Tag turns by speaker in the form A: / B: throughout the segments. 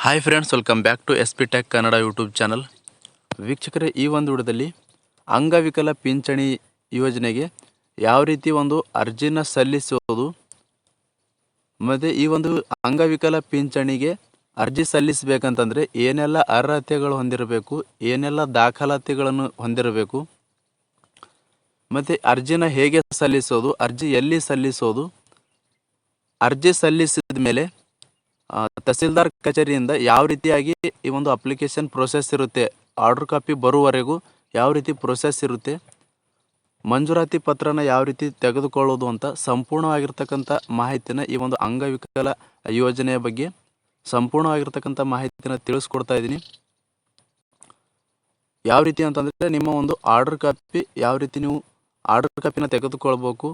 A: Hi friends, welcome back to SP Tech Kannada YouTube channel. ವೀಕ್ಷಕರೇ, ಈ ಒಂದು ವಿಡಿಯೋದಲ್ಲಿ ಅಂಗವಿಕಲ ಪಿಂಚಣಿ ಯೋಜನೆಗೆ ಯಾವ ರೀತಿ ಒಂದು ಅರ್ಜಿನ ಸಲ್ಲಿಸೋದು ಮತ್ತು ಈ ಒಂದು ಅಂಗವಿಕಲ ಪಿಂಚಣಿಗೆ ಅರ್ಜಿ ಸಲ್ಲಿಸಬೇಕಂತಂದರೆ ಏನೆಲ್ಲ ಅರ್ಹತೆಗಳು ಹೊಂದಿರಬೇಕು, ಏನೆಲ್ಲ ದಾಖಲಾತಿಗಳನ್ನು ಹೊಂದಿರಬೇಕು, ಮತ್ತು ಅರ್ಜಿನ ಹೇಗೆ ಸಲ್ಲಿಸೋದು, ಅರ್ಜಿ ಎಲ್ಲಿ ಸಲ್ಲಿಸೋದು, ಅರ್ಜಿ ಸಲ್ಲಿಸಿದ ಮೇಲೆ ತಹಸೀಲ್ದಾರ್ ಕಚೇರಿಯಿಂದ ಯಾವ ರೀತಿಯಾಗಿ ಈ ಒಂದು ಅಪ್ಲಿಕೇಶನ್ ಪ್ರೊಸೆಸ್ ಇರುತ್ತೆ, ಆರ್ಡರ್ ಕಾಪಿ ಬರುವವರೆಗೂ ಯಾವ ರೀತಿ ಪ್ರೊಸೆಸ್ ಇರುತ್ತೆ, ಮಂಜೂರಾತಿ ಪತ್ರನ ಯಾವ ರೀತಿ ತೆಗೆದುಕೊಳ್ಳೋದು ಅಂತ ಸಂಪೂರ್ಣವಾಗಿರ್ತಕ್ಕಂಥ ಮಾಹಿತಿನ ಈ ಒಂದು ಅಂಗವಿಕಲ ಯೋಜನೆಯ ಬಗ್ಗೆ ಸಂಪೂರ್ಣವಾಗಿರ್ತಕ್ಕಂಥ ಮಾಹಿತಿನ ತಿಳಿಸ್ಕೊಡ್ತಾ ಇದ್ದೀನಿ. ಯಾವ ರೀತಿ ಅಂತಂದರೆ, ನಿಮ್ಮ ಒಂದು ಆರ್ಡರ್ ಕಾಪಿ ಯಾವ ರೀತಿ ನೀವು ಆರ್ಡರ್ ಕಾಪಿನ ತೆಗೆದುಕೊಳ್ಬೇಕು,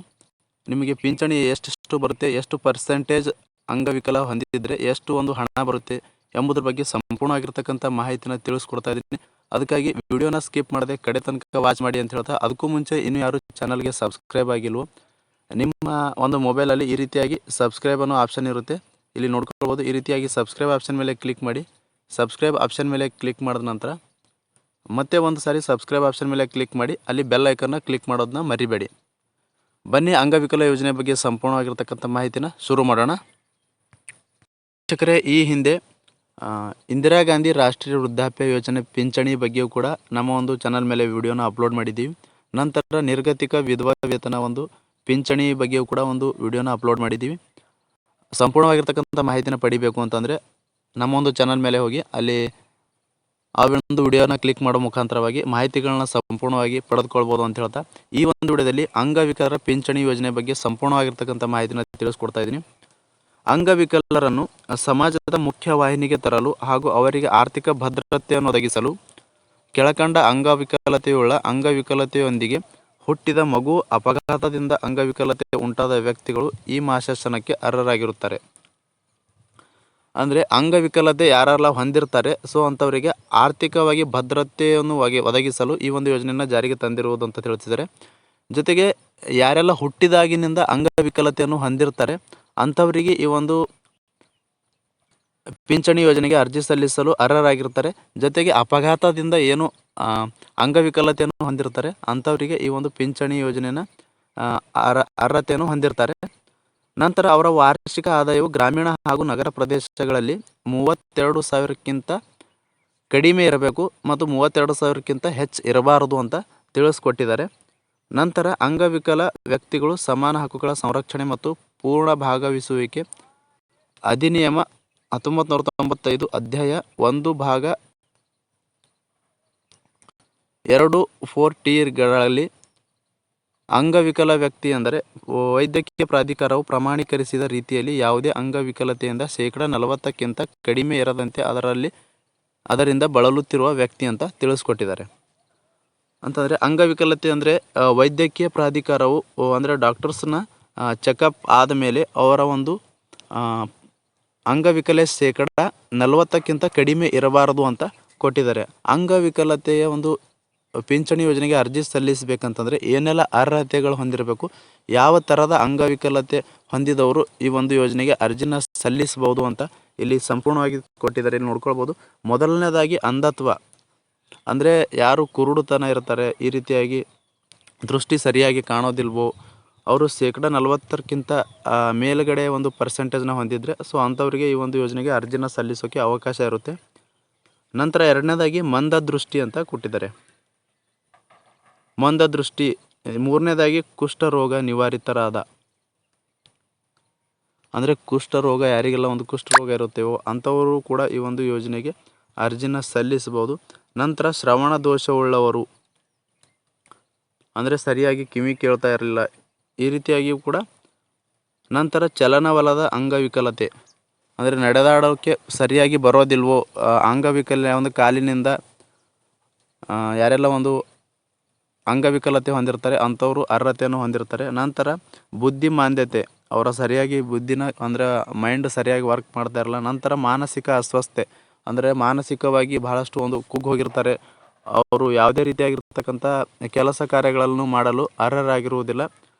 A: ನಿಮಗೆ ಪಿಂಚಣಿ ಎಷ್ಟು ಬರುತ್ತೆ, ಎಷ್ಟು ಪರ್ಸೆಂಟೇಜ್ ಅಂಗವಿಕಲ ಹೊಂದಿದ್ರೆ ಎಷ್ಟು ಒಂದು ಹಣ ಬರುತ್ತೆ ಎಂಬುದ್ರ ಬಗ್ಗೆ ಸಂಪೂರ್ಣವಾಗಿರ್ತಕ್ಕಂಥ ಮಾಹಿತಿನ ತಿಳಿಸ್ಕೊಡ್ತಾ ಇದ್ದೀನಿ. ಅದಕ್ಕಾಗಿ ವಿಡಿಯೋನ ಸ್ಕಿಪ್ ಮಾಡದೆ ಕಡೆ ತನಕ ವಾಚ್ ಮಾಡಿ ಅಂತ ಹೇಳ್ತಾ, ಅದಕ್ಕೂ ಮುಂಚೆ ಇನ್ನೂ ಯಾರು ಚಾನಲ್ಗೆ ಸಬ್ಸ್ಕ್ರೈಬ್ ಆಗಿಲ್ವೋ, ನಿಮ್ಮ ಒಂದು ಮೊಬೈಲಲ್ಲಿ ಈ ರೀತಿಯಾಗಿ ಸಬ್ಸ್ಕ್ರೈಬ್ ಅನ್ನೋ ಆಪ್ಷನ್ ಇರುತ್ತೆ, ಇಲ್ಲಿ ನೋಡ್ಕೊಳ್ಬೋದು. ಈ ರೀತಿಯಾಗಿ ಸಬ್ಸ್ಕ್ರೈಬ್ ಆಪ್ಷನ್ ಮೇಲೆ ಕ್ಲಿಕ್ ಮಾಡಿ. ಸಬ್ಸ್ಕ್ರೈಬ್ ಆಪ್ಷನ್ ಮೇಲೆ ಕ್ಲಿಕ್ ಮಾಡಿದ ನಂತರ ಮತ್ತೆ ಒಂದು ಸಾರಿ ಸಬ್ಸ್ಕ್ರೈಬ್ ಆಪ್ಷನ್ ಮೇಲೆ ಕ್ಲಿಕ್ ಮಾಡಿ, ಅಲ್ಲಿ ಬೆಲ್ ಐಕನ್ನ ಕ್ಲಿಕ್ ಮಾಡೋದನ್ನ ಮರಿಬೇಡಿ. ಬನ್ನಿ ಅಂಗವಿಕಲ ಯೋಜನೆ ಬಗ್ಗೆ ಸಂಪೂರ್ಣವಾಗಿರ್ತಕ್ಕಂಥ ಮಾಹಿತಿನ ಶುರು ಮಾಡೋಣ. ವೀಕ್ಷಕರೇ, ಈ ಹಿಂದೆ ಇಂದಿರಾ ಗಾಂಧಿ ರಾಷ್ಟ್ರೀಯ ವೃದ್ಧಾಪ್ಯ ಯೋಜನೆ ಪಿಂಚಣಿ ಬಗ್ಗೆಯೂ ಕೂಡ ನಮ್ಮ ಒಂದು ಚಾನಲ್ ಮೇಲೆ ವಿಡಿಯೋನ ಅಪ್ಲೋಡ್ ಮಾಡಿದ್ದೀವಿ. ನಂತರ ನಿರ್ಗತಿಕ ವಿಧವಾ ವೇತನ ಒಂದು ಪಿಂಚಣಿ ಬಗ್ಗೆಯೂ ಕೂಡ ಒಂದು ವಿಡಿಯೋನ ಅಪ್ಲೋಡ್ ಮಾಡಿದ್ದೀವಿ. ಸಂಪೂರ್ಣವಾಗಿರ್ತಕ್ಕಂಥ ಮಾಹಿತಿನ ಪಡಿಬೇಕು ಅಂತಂದರೆ ನಮ್ಮ ಒಂದು ಚಾನಲ್ ಮೇಲೆ ಹೋಗಿ ಅಲ್ಲಿ ಆ ಒಂದು ವಿಡಿಯೋನ ಕ್ಲಿಕ್ ಮಾಡೋ ಮುಖಾಂತರವಾಗಿ ಮಾಹಿತಿಗಳನ್ನ ಸಂಪೂರ್ಣವಾಗಿ ಪಡೆದುಕೊಳ್ಬೋದು ಅಂತ ಹೇಳ್ತಾ, ಈ ಒಂದು ವಿಡಿಯೋದಲ್ಲಿ ಅಂಗವಿಕಲರ ಪಿಂಚಣಿ ಯೋಜನೆ ಬಗ್ಗೆ ಸಂಪೂರ್ಣವಾಗಿರ್ತಕ್ಕಂಥ ಮಾಹಿತಿನ ತಿಳಿಸ್ಕೊಡ್ತಾ ಇದ್ದೀನಿ. ಅಂಗವಿಕಲರನ್ನು ಸಮಾಜದ ಮುಖ್ಯವಾಹಿನಿಗೆ ತರಲು ಹಾಗೂ ಅವರಿಗೆ ಆರ್ಥಿಕ ಭದ್ರತೆಯನ್ನು ಒದಗಿಸಲು ಕೆಳಕಂಡ ಅಂಗವಿಕಲತೆಯುಳ್ಳ ಅಂಗವಿಕಲತೆಯೊಂದಿಗೆ ಹುಟ್ಟಿದ ಮಗು, ಅಪಘಾತದಿಂದ ಅಂಗವಿಕಲತೆ ಉಂಟಾದ ವ್ಯಕ್ತಿಗಳು ಈ ಮಾಶಾಸನಕ್ಕೆ ಅರ್ಹರಾಗಿರುತ್ತಾರೆ. ಅಂದರೆ ಅಂಗವಿಕಲತೆ ಯಾರೆಲ್ಲ ಹೊಂದಿರ್ತಾರೆ, ಸೊ ಅಂಥವರಿಗೆ ಆರ್ಥಿಕವಾಗಿ ಭದ್ರತೆಯನ್ನು ಒದಗಿಸಲು ಈ ಒಂದು ಯೋಜನೆಯನ್ನು ಜಾರಿಗೆ ತಂದಿರುವುದು ಅಂತ ತಿಳಿಸಿದ್ದಾರೆ. ಜೊತೆಗೆ ಯಾರೆಲ್ಲ ಹುಟ್ಟಿದಾಗಿನಿಂದ ಅಂಗವಿಕಲತೆಯನ್ನು ಹೊಂದಿರ್ತಾರೆ ಅಂಥವರಿಗೆ ಈ ಒಂದು ಪಿಂಚಣಿ ಯೋಜನೆಗೆ ಅರ್ಜಿ ಸಲ್ಲಿಸಲು ಅರ್ಹರಾಗಿರ್ತಾರೆ. ಜೊತೆಗೆ ಅಪಘಾತದಿಂದ ಏನು ಅಂಗವಿಕಲತೆಯನ್ನು ಹೊಂದಿರ್ತಾರೆ ಅಂಥವರಿಗೆ ಈ ಒಂದು ಪಿಂಚಣಿ ಯೋಜನೆಯ ಅರ್ಹತೆಯನ್ನು ಹೊಂದಿರ್ತಾರೆ. ನಂತರ ಅವರ ವಾರ್ಷಿಕ ಆದಾಯವು ಗ್ರಾಮೀಣ ಹಾಗೂ ನಗರ ಪ್ರದೇಶಗಳಲ್ಲಿ 32,000ಕ್ಕಿಂತ ಕಡಿಮೆ ಇರಬೇಕು ಮತ್ತು 32,000ಕ್ಕಿಂತ ಹೆಚ್ಚು ಇರಬಾರದು ಅಂತ ತಿಳಿಸ್ಕೊಟ್ಟಿದ್ದಾರೆ. ನಂತರ ಅಂಗವಿಕಲ ವ್ಯಕ್ತಿಗಳು ಸಮಾನ ಹಕ್ಕುಗಳ ಸಂರಕ್ಷಣೆ ಮತ್ತು ಪೂರ್ಣ ಭಾಗವಹಿಸುವಿಕೆ ಅಧಿನಿಯಮ 1995 ಅಧ್ಯಾಯ 1 ಭಾಗ 2 4Tಗಳಲ್ಲಿ ಅಂಗವಿಕಲ ವ್ಯಕ್ತಿ ಅಂದರೆ ವೈದ್ಯಕೀಯ ಪ್ರಾಧಿಕಾರವು ಪ್ರಮಾಣೀಕರಿಸಿದ ರೀತಿಯಲ್ಲಿ ಯಾವುದೇ ಅಂಗವಿಕಲತೆಯಿಂದ 40%ಕ್ಕಿಂತ ಕಡಿಮೆ ಇರದಂತೆ ಅದರಿಂದ ಬಳಲುತ್ತಿರುವ ವ್ಯಕ್ತಿ ಅಂತ ತಿಳಿಸ್ಕೊಟ್ಟಿದ್ದಾರೆ. ಅಂತಂದರೆ ಅಂಗವಿಕಲತೆ ಅಂದರೆ ವೈದ್ಯಕೀಯ ಪ್ರಾಧಿಕಾರವು ಅಂದರೆ ಡಾಕ್ಟರ್ಸ್ನ ಚೆಕಪ್ ಆದ ಮೇಲೆ ಅವರ ಒಂದು ಅಂಗವಿಕಲೆ 40%ಕ್ಕಿಂತ ಕಡಿಮೆ ಇರಬಾರದು ಅಂತ ಕೊಟ್ಟಿದ್ದಾರೆ. ಅಂಗವಿಕಲತೆಯ ಒಂದು ಪಿಂಚಣಿ ಯೋಜನೆಗೆ ಅರ್ಜಿ ಸಲ್ಲಿಸಬೇಕಂತಂದರೆ ಏನೆಲ್ಲ ಅರ್ಹತೆಗಳು ಹೊಂದಿರಬೇಕು, ಯಾವ ಥರದ ಅಂಗವಿಕಲತೆ ಹೊಂದಿದವರು ಈ ಒಂದು ಯೋಜನೆಗೆ ಅರ್ಜಿನ ಸಲ್ಲಿಸಬಹುದು ಅಂತ ಇಲ್ಲಿ ಸಂಪೂರ್ಣವಾಗಿ ಕೊಟ್ಟಿದ್ದಾರೆ. ಇಲ್ಲಿ ನೋಡ್ಕೊಳ್ಬೋದು. ಮೊದಲನೇದಾಗಿ ಅಂಧತ್ವ ಅಂದರೆ ಯಾರು ಕುರುಡುತನ ಇರ್ತಾರೆ, ಈ ರೀತಿಯಾಗಿ ದೃಷ್ಟಿ ಸರಿಯಾಗಿ ಕಾಣೋದಿಲ್ವೋ ಅವರು 40%ಕ್ಕಿಂತ ಮೇಲುಗಡೆ ಒಂದು ಪರ್ಸೆಂಟೇಜ್ನ ಹೊಂದಿದ್ರೆ ಸೊ ಅಂಥವರಿಗೆ ಈ ಒಂದು ಯೋಜನೆಗೆ ಅರ್ಜಿನ ಸಲ್ಲಿಸೋಕ್ಕೆ ಅವಕಾಶ ಇರುತ್ತೆ. ನಂತರ ಎರಡನೇದಾಗಿ ಮಂದದೃಷ್ಟಿ ಅಂತ ಕೊಟ್ಟಿದ್ದಾರೆ. ಮಂದದೃಷ್ಟಿ. ಮೂರನೇದಾಗಿ ಕುಷ್ಠರೋಗ ನಿವಾರಿತರಾದ ಅಂದರೆ ಕುಷ್ಠರೋಗ ಯಾರಿಗೆಲ್ಲ ಒಂದು ಕುಷ್ಠರೋಗ ಇರುತ್ತೇವೋ ಅಂಥವರು ಕೂಡ ಈ ಒಂದು ಯೋಜನೆಗೆ ಅರ್ಜಿನ ಸಲ್ಲಿಸಬಹುದು. ನಂತರ ಶ್ರವಣ ದೋಷವುಳ್ಳವರು ಅಂದರೆ ಸರಿಯಾಗಿ ಕಿವಿ ಕೇಳ್ತಾ ಇರಲಿಲ್ಲ, ಈ ರೀತಿಯಾಗಿಯೂ ಕೂಡ. ನಂತರ ಚಲನವಲದ ಅಂಗವಿಕಲತೆ ಅಂದರೆ ನಡೆದಾಡೋಕ್ಕೆ ಸರಿಯಾಗಿ ಬರೋದಿಲ್ವೋ, ಅಂಗವಿಕಲ ಒಂದು ಕಾಲಿನಿಂದ ಯಾರೆಲ್ಲ ಒಂದು ಅಂಗವಿಕಲತೆ ಹೊಂದಿರ್ತಾರೆ ಅಂಥವರು ಅರ್ಹತೆಯನ್ನು ಹೊಂದಿರ್ತಾರೆ. ನಂತರ ಬುದ್ಧಿಮಾಂದ್ಯತೆ, ಅವರ ಸರಿಯಾಗಿ ಬುದ್ಧಿನ ಅಂದರೆ ಮೈಂಡ್ ಸರಿಯಾಗಿ ವರ್ಕ್ ಮಾಡ್ತಾ ಇರಲ್ಲ. ನಂತರ ಮಾನಸಿಕ ಅಸ್ವಸ್ಥತೆ ಅಂದರೆ ಮಾನಸಿಕವಾಗಿ ಬಹಳಷ್ಟು ಒಂದು ಕುಗ್ಗಿ ಹೋಗಿರ್ತಾರೆ, ಅವರು ಯಾವುದೇ ರೀತಿಯಾಗಿರ್ತಕ್ಕಂಥ ಕೆಲಸ ಕಾರ್ಯಗಳನ್ನು ಮಾಡಲು ಅರ್ಹರಾಗಿರುವುದಿಲ್ಲ.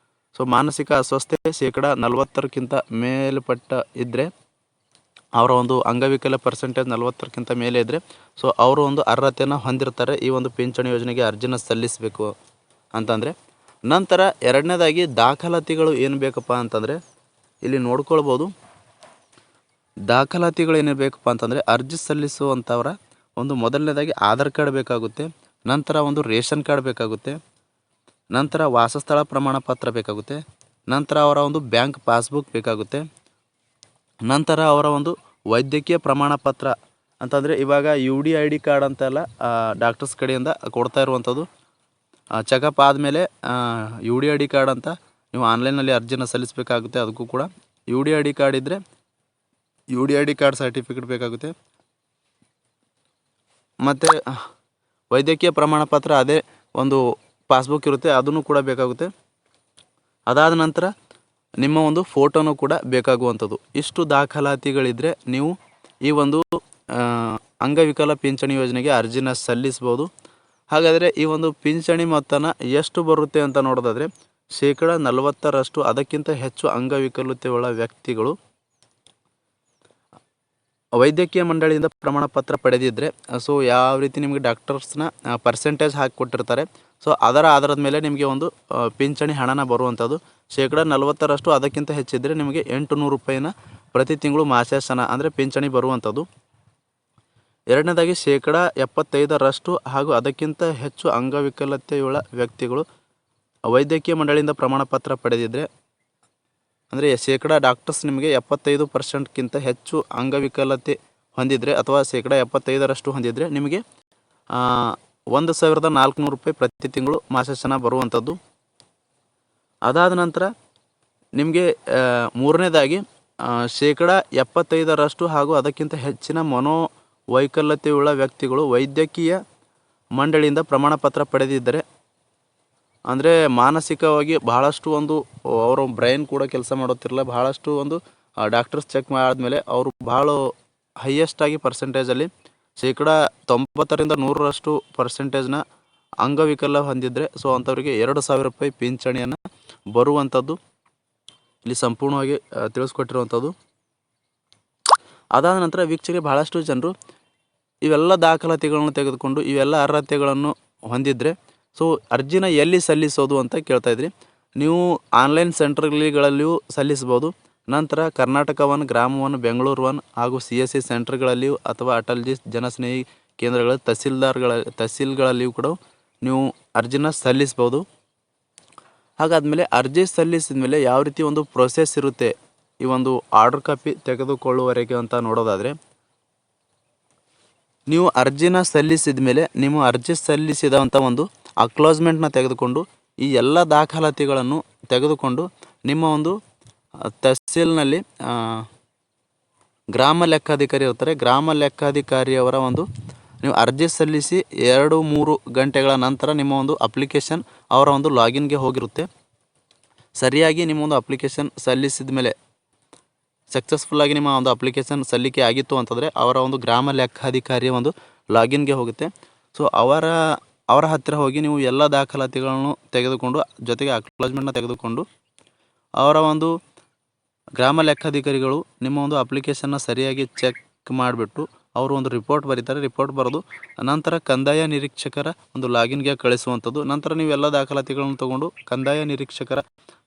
A: ಸೊ ಮಾನಸಿಕ ಅಸ್ವಸ್ಥತೆ 40%ಕ್ಕಿಂತ ಮೇಲ್ಪಟ್ಟ ಇದ್ದರೆ ಅವರ ಒಂದು ಅಂಗವಿಕಲ ಪರ್ಸೆಂಟೇಜ್ 40ಕ್ಕಿಂತ ಮೇಲೆ ಇದ್ದರೆ ಸೊ ಅವರು ಒಂದು ಅರ್ಹತೆಯನ್ನು ಹೊಂದಿರ್ತಾರೆ ಈ ಒಂದು ಪಿಂಚಣಿ ಯೋಜನೆಗೆ ಅರ್ಜಿನ ಸಲ್ಲಿಸಬೇಕು ಅಂತಂದರೆ. ನಂತರ ಎರಡನೇದಾಗಿ ದಾಖಲಾತಿಗಳು ಏನು ಬೇಕಪ್ಪ ಅಂತಂದರೆ ಇಲ್ಲಿ ನೋಡ್ಕೊಳ್ಬೋದು. ದಾಖಲಾತಿಗಳು ಏನು ಬೇಕಪ್ಪ ಅಂತಂದರೆ ಅರ್ಜಿ ಸಲ್ಲಿಸುವಂಥವರ ಒಂದು ಮೊದಲನೇದಾಗಿ ಆಧಾರ್ ಕಾರ್ಡ್ ಬೇಕಾಗುತ್ತೆ, ನಂತರ ಒಂದು ರೇಷನ್ ಕಾರ್ಡ್ ಬೇಕಾಗುತ್ತೆ, ನಂತರ ವಾಸಸ್ಥಳ ಪ್ರಮಾಣ ಪತ್ರ ಬೇಕಾಗುತ್ತೆ, ನಂತರ ಅವರ ಒಂದು ಬ್ಯಾಂಕ್ ಪಾಸ್ಬುಕ್ ಬೇಕಾಗುತ್ತೆ, ನಂತರ ಅವರ ಒಂದು ವೈದ್ಯಕೀಯ ಪ್ರಮಾಣ ಪತ್ರ ಅಂತಂದರೆ ಇವಾಗ UDID ಕಾರ್ಡ್ ಅಂತೆಲ್ಲ ಡಾಕ್ಟರ್ಸ್ ಕಡೆಯಿಂದ ಕೊಡ್ತಾ ಇರುವಂಥದ್ದು. ಚೆಕಪ್ ಆದಮೇಲೆ UDID ಕಾರ್ಡ್ ಅಂತ ನೀವು ಆನ್ಲೈನಲ್ಲಿ ಅರ್ಜಿನ ಸಲ್ಲಿಸಬೇಕಾಗುತ್ತೆ. ಅದಕ್ಕೂ ಕೂಡ UDID ಕಾರ್ಡ್ ಇದ್ದರೆ UDID ಕಾರ್ಡ್ ಸರ್ಟಿಫಿಕೇಟ್ ಬೇಕಾಗುತ್ತೆ. ಮತ್ತು ವೈದ್ಯಕೀಯ ಪ್ರಮಾಣ ಪತ್ರ ಅದೇ ಒಂದು ಪಾಸ್ಬುಕ್ ಇರುತ್ತೆ, ಅದನ್ನು ಕೂಡ ಬೇಕಾಗುತ್ತೆ. ಅದಾದ ನಂತರ ನಿಮ್ಮ ಒಂದು ಫೋಟೋನು ಕೂಡ ಬೇಕಾಗುವಂಥದ್ದು. ಇಷ್ಟು ದಾಖಲಾತಿಗಳಿದ್ದರೆ ನೀವು ಈ ಒಂದು ಅಂಗವಿಕಲ ಪಿಂಚಣಿ ಯೋಜನೆಗೆ ಅರ್ಜಿನ ಸಲ್ಲಿಸ್ಬೋದು. ಹಾಗಾದರೆ ಈ ಒಂದು ಪಿಂಚಣಿ ಮೊತ್ತನ ಎಷ್ಟು ಬರುತ್ತೆ ಅಂತ ನೋಡೋದಾದರೆ 40% ಅದಕ್ಕಿಂತ ಹೆಚ್ಚು ಅಂಗವಿಕಲತೆಯುಳ್ಳ ವ್ಯಕ್ತಿಗಳು ವೈದ್ಯಕೀಯ ಮಂಡಳಿಯಿಂದ ಪ್ರಮಾಣ ಪತ್ರ ಪಡೆದಿದ್ದರೆ ಸೊ ಯಾವ ರೀತಿ ನಿಮಗೆ ಡಾಕ್ಟರ್ಸ್ನ ಪರ್ಸೆಂಟೇಜ್ ಹಾಕಿ ಕೊಟ್ಟಿರ್ತಾರೆ ಸೊ ಅದರ ಆಧಾರದ ಮೇಲೆ ನಿಮಗೆ ಒಂದು ಪಿಂಚಣಿ ಹಣನ ಬರುವಂಥದ್ದು. 40% ಅದಕ್ಕಿಂತ ಹೆಚ್ಚಿದ್ದರೆ ನಿಮಗೆ 800 ರೂಪಾಯಿನ ಪ್ರತಿ ತಿಂಗಳು ಮಾಸಾಶನ ಅಂದರೆ ಪಿಂಚಣಿ ಬರುವಂಥದ್ದು. ಎರಡನೇದಾಗಿ 75% ಹಾಗೂ ಅದಕ್ಕಿಂತ ಹೆಚ್ಚು ಅಂಗವಿಕಲತೆಯುಳ್ಳ ವ್ಯಕ್ತಿಗಳು ವೈದ್ಯಕೀಯ ಮಂಡಳಿಯಿಂದ ಪ್ರಮಾಣ ಪತ್ರ ಪಡೆದಿದ್ದರೆ ಅಂದರೆ ಡಾಕ್ಟರ್ಸ್ ನಿಮಗೆ 75%ಕ್ಕಿಂತ ಹೆಚ್ಚು ಅಂಗವಿಕಲತೆ ಹೊಂದಿದರೆ ಅಥವಾ 75% ಹೊಂದಿದರೆ ನಿಮಗೆ 1400 ರೂಪಾಯಿ ಪ್ರತಿ ತಿಂಗಳು ಮಾಸಾಶನ ಬರುವಂಥದ್ದು. ಅದಾದ ನಂತರ ನಿಮಗೆ ಮೂರನೇದಾಗಿ 75% ಹಾಗೂ ಅದಕ್ಕಿಂತ ಹೆಚ್ಚಿನ ಮನೋವೈಕಲ್ಯತೆಯುಳ್ಳ ವ್ಯಕ್ತಿಗಳು ವೈದ್ಯಕೀಯ ಮಂಡಳಿಯಿಂದ ಪ್ರಮಾಣ ಪತ್ರ ಪಡೆದಿದ್ದರೆ ಅಂದರೆ ಮಾನಸಿಕವಾಗಿ ಬಹಳಷ್ಟು ಒಂದು ಅವರ ಬ್ರೈನ್ ಕೂಡ ಕೆಲಸ ಮಾಡುತ್ತಿರಲ್ಲ, ಬಹಳಷ್ಟು ಒಂದು ಡಾಕ್ಟರ್ಸ್ ಚೆಕ್ ಮಾಡಿದ್ಮೇಲೆ ಅವರು ಭಾಳ ಹೈಯೆಸ್ಟಾಗಿ ಪರ್ಸೆಂಟೇಜಲ್ಲಿ 90% 100% ಅಂಗವಿಕಲ ಹೊಂದಿದರೆ ಸೊ ಅಂಥವರಿಗೆ 2000 ರೂಪಾಯಿ ಪಿಂಚಣಿಯನ್ನು ಬರುವಂಥದ್ದು ಇಲ್ಲಿ ಸಂಪೂರ್ಣವಾಗಿ ತಿಳಿಸ್ಕೊಟ್ಟಿರುವಂಥದ್ದು. ಅದಾದ ನಂತರ ವೀಕ್ಷಕರಿಗೆ ಬಹಳಷ್ಟು ಜನರು ಇವೆಲ್ಲ ದಾಖಲಾತಿಗಳನ್ನು ತೆಗೆದುಕೊಂಡು ಇವೆಲ್ಲ ಅರ್ಹತೆಗಳನ್ನು ಹೊಂದಿದರೆ ಸೊ ಅರ್ಜಿನ ಎಲ್ಲಿ ಸಲ್ಲಿಸೋದು ಅಂತ ಕೇಳ್ತಾಯಿದ್ರಿ. ನೀವು ಆನ್ಲೈನ್ ಸೆಂಟರ್ಗಳಲ್ಲಿಯೂ ಸಲ್ಲಿಸ್ಬೋದು. ನಂತರ ಕರ್ನಾಟಕ 1, ಗ್ರಾಮ 1, ಬೆಂಗಳೂರು 1 ಹಾಗೂ CSC ಸೆಂಟರ್ಗಳಲ್ಲಿಯೂ ಅಥವಾ ಅಟಲ್ಜಿ ಜನಸ್ನೇಹಿ ಕೇಂದ್ರಗಳ ತಹಸೀಲ್ಗಳಲ್ಲಿಯೂ ಕೂಡ ನೀವು ಅರ್ಜಿನ ಸಲ್ಲಿಸ್ಬೋದು. ಹಾಗಾದಮೇಲೆ ಅರ್ಜಿ ಸಲ್ಲಿಸಿದ ಮೇಲೆ ಯಾವ ರೀತಿ ಒಂದು ಪ್ರೊಸೆಸ್ ಇರುತ್ತೆ ಈ ಒಂದು ಆರ್ಡರ್ ಕಾಪಿ ತೆಗೆದುಕೊಳ್ಳುವವರೆಗೆ ಅಂತ ನೋಡೋದಾದರೆ, ನೀವು ಅರ್ಜಿನ ಸಲ್ಲಿಸಿದ ಮೇಲೆ ನೀವು ಅರ್ಜಿ ಸಲ್ಲಿಸಿದಂಥ ಒಂದು ಅಕ್ಲೋಸ್ಮೆಂಟ್ನ ತೆಗೆದುಕೊಂಡು ಈ ಎಲ್ಲ ದಾಖಲಾತಿಗಳನ್ನು ತೆಗೆದುಕೊಂಡು ನಿಮ್ಮ ಒಂದು ತಹಸೀಲ್ನಲ್ಲಿ ಗ್ರಾಮ ಲೆಕ್ಕಾಧಿಕಾರಿ ಇರ್ತಾರೆ, ಗ್ರಾಮ ಲೆಕ್ಕಾಧಿಕಾರಿಯವರ ಒಂದು ನೀವು ಅರ್ಜಿ ಸಲ್ಲಿಸಿ 2-3 ಗಂಟೆಗಳ ನಂತರ ನಿಮ್ಮ ಒಂದು ಅಪ್ಲಿಕೇಶನ್ ಅವರ ಒಂದು ಲಾಗಿನ್ಗೆ ಹೋಗಿರುತ್ತೆ. ಸರಿಯಾಗಿ ನಿಮ್ಮ ಒಂದು ಅಪ್ಲಿಕೇಶನ್ ಸಲ್ಲಿಸಿದ ಮೇಲೆ ಸಕ್ಸಸ್ಫುಲ್ಲಾಗಿ ನಿಮ್ಮ ಒಂದು ಅಪ್ಲಿಕೇಶನ್ ಸಲ್ಲಿಕೆ ಆಗಿತ್ತು ಅಂತಂದರೆ ಅವರ ಒಂದು ಗ್ರಾಮ ಲೆಕ್ಕಾಧಿಕಾರಿಯ ಒಂದು ಲಾಗಿನ್ಗೆ ಹೋಗುತ್ತೆ. ಸೊ ಅವರ ಹತ್ತಿರ ಹೋಗಿ ನೀವು ಎಲ್ಲ ದಾಖಲಾತಿಗಳನ್ನು ತೆಗೆದುಕೊಂಡು ಜೊತೆಗೆ ಅಕ್ನಾಲಜ್ಮೆಂಟ್ನ ತೆಗೆದುಕೊಂಡು ಅವರ ಒಂದು ಗ್ರಾಮ ಲೆಕ್ಕಾಧಿಕಾರಿಗಳು ನಿಮ್ಮ ಒಂದು ಅಪ್ಲಿಕೇಶನ್ನ ಸರಿಯಾಗಿ ಚೆಕ್ ಮಾಡಿಬಿಟ್ಟು ಅವರು ಒಂದು ರಿಪೋರ್ಟ್ ಬರೀತಾರೆ. ರಿಪೋರ್ಟ್ ಬರೆದು ನಂತರ ಕಂದಾಯ ನಿರೀಕ್ಷಕರ ಒಂದು ಲಾಗಿನ್ಗೆ ಕಳಿಸುವಂಥದ್ದು. ನಂತರ ನೀವು ಎಲ್ಲ ದಾಖಲಾತಿಗಳನ್ನು ತಗೊಂಡು ಕಂದಾಯ ನಿರೀಕ್ಷಕರ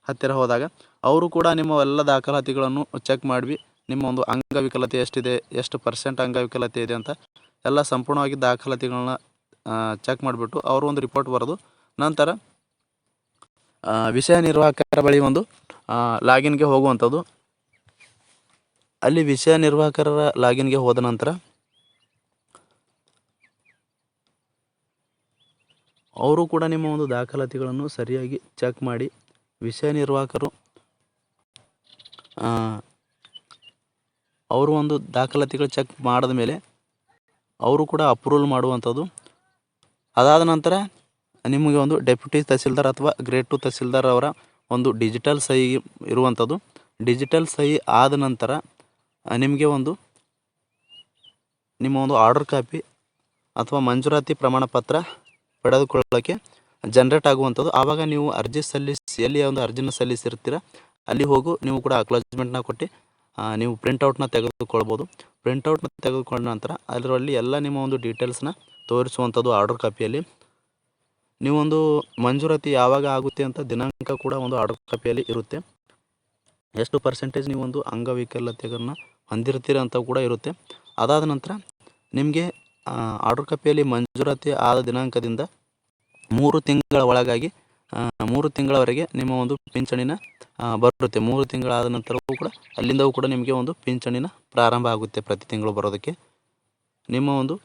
A: ಹತ್ತಿರ ಹೋದಾಗ ಅವರು ಕೂಡ ನಿಮ್ಮ ಎಲ್ಲ ದಾಖಲಾತಿಗಳನ್ನು ಚೆಕ್ ಮಾಡಿ ನಿಮ್ಮ ಒಂದು ಅಂಗವಿಕಲತೆ ಎಷ್ಟಿದೆ, ಎಷ್ಟು % ಅಂಗವಿಕಲತೆ ಇದೆ ಅಂತ ಎಲ್ಲ ಸಂಪೂರ್ಣವಾಗಿ ದಾಖಲಾತಿಗಳನ್ನ ಚೆಕ್ ಮಾಡಿಬಿಟ್ಟು ಅವರು ಒಂದು ರಿಪೋರ್ಟ್ ಬರೆದು ನಂತರ ವಿಷಯ ನಿರ್ವಾಹಕರ ಬಳಿ ಒಂದು ಲಾಗಿನ್ಗೆ ಹೋಗುವಂಥದ್ದು. ಅಲ್ಲಿ ವಿಷಯ ನಿರ್ವಾಹಕರ ಲಾಗಿನ್ಗೆ ಹೋದ ನಂತರ ಅವರು ಕೂಡ ನಿಮ್ಮ ಒಂದು ದಾಖಲಾತಿಗಳನ್ನು ಸರಿಯಾಗಿ ಚೆಕ್ ಮಾಡಿ ವಿಷಯ ನಿರ್ವಾಹಕರು ಅವರು ಒಂದು ದಾಖಲಾತಿಗಳು ಚೆಕ್ ಮಾಡಿದ ಮೇಲೆ ಅವರು ಕೂಡ ಅಪ್ರೂವಲ್ ಮಾಡುವಂಥದ್ದು. ಅದಾದ ನಂತರ ನಿಮಗೆ ಒಂದು ಡೆಪ್ಯೂಟಿ ತಹಸೀಲ್ದಾರ್ ಅಥವಾ ಗ್ರೇಡ್ 2 ತಹಸೀಲ್ದಾರ್ ಅವರ ಒಂದು ಡಿಜಿಟಲ್ ಸಹಿ ಇರುವಂಥದ್ದು. ಡಿಜಿಟಲ್ ಸಹಿ ಆದ ನಂತರ ನಿಮಗೆ ಒಂದು ನಿಮ್ಮ ಒಂದು ಆರ್ಡರ್ ಕಾಪಿ ಅಥವಾ ಮಂಜೂರಾತಿ ಪ್ರಮಾಣ ಪತ್ರ ಪಡೆದುಕೊಳ್ಳೋಕ್ಕೆ ಜನ್ರೇಟ್ ಆಗುವಂಥದ್ದು. ಆವಾಗ ನೀವು ಅರ್ಜಿ ಸಲ್ಲಿಸಿ ಎಲ್ಲಿ ಒಂದು ಅರ್ಜಿನ ಸಲ್ಲಿಸಿರ್ತೀರ ಅಲ್ಲಿ ಹೋಗು ನೀವು ಕೂಡ ಅಕ್ನಾಲಜ್ಮೆಂಟ್ನ ಕೊಟ್ಟು ನೀವು ಪ್ರಿಂಟೌಟ್ನ ತೆಗೆದುಕೊಳ್ಬೋದು. ಪ್ರಿಂಟೌಟ್ನ ತೆಗೆದುಕೊಂಡ ನಂತರ ಅದರಲ್ಲಿ ಎಲ್ಲ ನಿಮ್ಮ ಒಂದು ಡೀಟೇಲ್ಸ್ನ ತೋರಿಸುವಂಥದ್ದು ಆರ್ಡರ್ ಕಾಪಿಯಲ್ಲಿ. ನೀವೊಂದು ಮಂಜೂರಾತಿ ಯಾವಾಗ ಆಗುತ್ತೆ ಅಂತ ದಿನಾಂಕ ಕೂಡ ಒಂದು ಆರ್ಡರ್ ಕಾಪಿಯಲ್ಲಿ ಇರುತ್ತೆ. ಎಷ್ಟು ಪರ್ಸೆಂಟೇಜ್ ನೀವೊಂದು ಅಂಗವಿಕಲತೆಯನ್ನು ಹೊಂದಿರ್ತೀರ ಅಂತ ಕೂಡ ಇರುತ್ತೆ. ಅದಾದ ನಂತರ ನಿಮಗೆ ಆರ್ಡರ್ ಕಾಪಿಯಲ್ಲಿ ಮಂಜೂರಾತಿ ಆದ ದಿನಾಂಕದಿಂದ 3 ತಿಂಗಳ ಒಳಗಾಗಿ 3 ತಿಂಗಳವರೆಗೆ ನಿಮ್ಮ ಒಂದು ಪಿಂಚಣಿನ ಬರುತ್ತೆ. 3 ತಿಂಗಳಾದ ನಂತರವೂ ಕೂಡ ಅಲ್ಲಿಂದವೂ ಕೂಡ ನಿಮಗೆ ಒಂದು ಪಿಂಚಣಿನ ಪ್ರಾರಂಭ ಆಗುತ್ತೆ ಪ್ರತಿ ತಿಂಗಳು ಬರೋದಕ್ಕೆ. ನಿಮ್ಮ ಒಂದು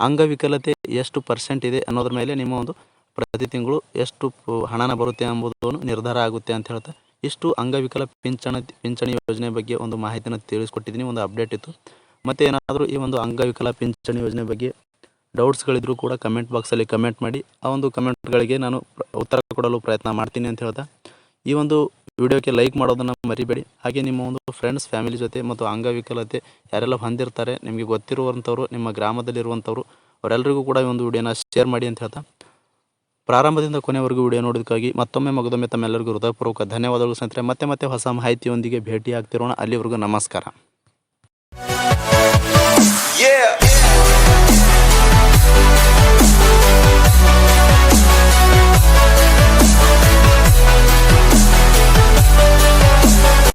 A: ಅಂಗವಿಕಲತೆ ಎಷ್ಟು ಪರ್ಸೆಂಟ್ ಇದೆ ಅನ್ನೋದ್ರ ಮೇಲೆ ನಿಮ್ಮ ಒಂದು ಪ್ರತಿ ತಿಂಗಳು ಎಷ್ಟು ಹಣನ ಬರುತ್ತೆ ಎಂಬುದನ್ನು ನಿರ್ಧಾರ ಆಗುತ್ತೆ ಅಂತ ಹೇಳ್ತಾ ಇಷ್ಟು ಅಂಗವಿಕಲ ಪಿಂಚಣಿ ಯೋಜನೆ ಬಗ್ಗೆ ಒಂದು ಮಾಹಿತಿನ ತಿಳಿಸ್ಕೊಟ್ಟಿದ್ದೀನಿ. ಒಂದು ಅಪ್ಡೇಟ್ ಇತ್ತು. ಮತ್ತು ಏನಾದರೂ ಈ ಒಂದು ಅಂಗವಿಕಲ ಪಿಂಚಣಿ ಯೋಜನೆ ಬಗ್ಗೆ ಡೌಟ್ಸ್ಗಳಿದ್ರೂ ಕೂಡ ಕಮೆಂಟ್ ಬಾಕ್ಸಲ್ಲಿ ಕಮೆಂಟ್ ಮಾಡಿ. ಆ ಒಂದು ಕಮೆಂಟ್ಗಳಿಗೆ ನಾನು ಉತ್ತರ ಕೊಡಲು ಪ್ರಯತ್ನ ಮಾಡ್ತೀನಿ ಅಂತ ಹೇಳ್ತಾ ಈ ಒಂದು ವಿಡಿಯೋಕ್ಕೆ ಲೈಕ್ ಮಾಡೋದನ್ನು ಮರಿಬೇಡಿ. ಹಾಗೆ ನಿಮ್ಮ ಒಂದು ಫ್ರೆಂಡ್ಸ್ ಫ್ಯಾಮಿಲಿ ಜೊತೆ ಮತ್ತು ಅಂಗವಿಕಲತೆ ಯಾರೆಲ್ಲ ಹೊಂದಿರ್ತಾರೆ ನಿಮಗೆ ಗೊತ್ತಿರುವಂಥವ್ರು, ನಿಮ್ಮ ಗ್ರಾಮದಲ್ಲಿರುವಂಥವ್ರು ಅವರೆಲ್ಲರಿಗೂ ಕೂಡ ಈ ಒಂದು ವಿಡಿಯೋನ ಶೇರ್ ಮಾಡಿ ಅಂತ ಹೇಳ್ತಾ ಪ್ರಾರಂಭದಿಂದ ಕೊನೆವರೆಗೂ ವಿಡಿಯೋ ನೋಡೋದಕ್ಕಾಗಿ ಮತ್ತೊಮ್ಮೆ ಮಗದೊಮ್ಮೆ ತಮ್ಮೆಲ್ಲರಿಗೂ ಹೃದಯಪೂರ್ವಕ ಧನ್ಯವಾದಗಳು ಸ್ನೇಹಿತರೆ. ಮತ್ತೆ ಹೊಸ ಮಾಹಿತಿಯೊಂದಿಗೆ ಭೇಟಿ ಆಗ್ತಿರೋಣ. ಅಲ್ಲಿವರೆಗೂ ನಮಸ್ಕಾರ. Yeah.